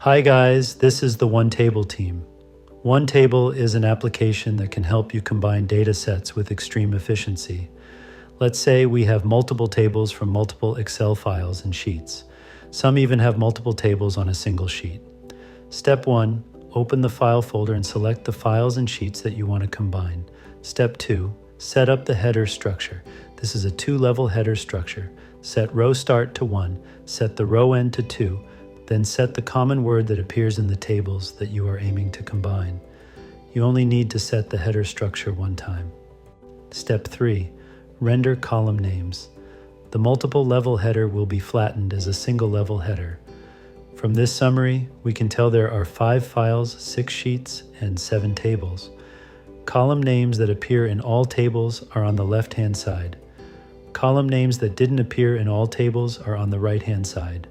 Hi guys, this is the OneTable team. OneTable is an application that can help you combine datasets with extreme efficiency. Let's say we have multiple tables from multiple Excel files and sheets. Some even have multiple tables on a single sheet. Step 1, open the file folder and select the files and sheets that you want to combine. Step 2, set up the header structure. This is a 2-level header structure. Set row start to 1, set the row end to 2, then set the common word that appears in the tables that you are aiming to combine. You only need to set the header structure one time. Step 3, render column names. The multiple level header will be flattened as a single level header. From this summary, we can tell there are 5 files, 6 sheets, and 7 tables. Column names that appear in all tables are on the left-hand side. Column names that didn't appear in all tables are on the right-hand side.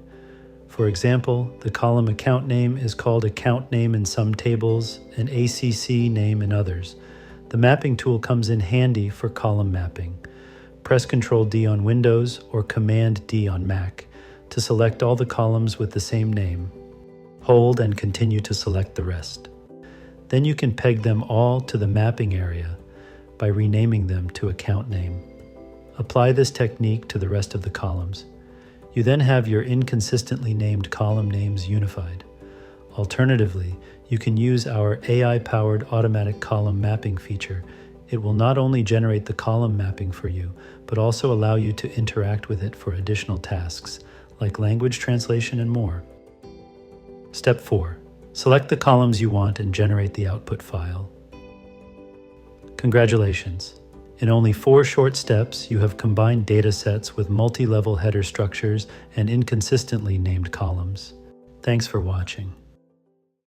For example, the column account name is called account name in some tables and ACC name in others. The mapping tool comes in handy for column mapping. Press Ctrl D on Windows or Command D on Mac to select all the columns with the same name. Hold and continue to select the rest. Then you can peg them all to the mapping area by renaming them to account name. Apply this technique to the rest of the columns. You then have your inconsistently named column names unified. Alternatively, you can use our AI-powered automatic column mapping feature. It will not only generate the column mapping for you, but also allow you to interact with it for additional tasks, like language translation and more. Step 4. Select the columns you want and generate the output file. Congratulations! In only 4 short steps, you have combined datasets with multi-level header structures and inconsistently named columns. Thanks for watching.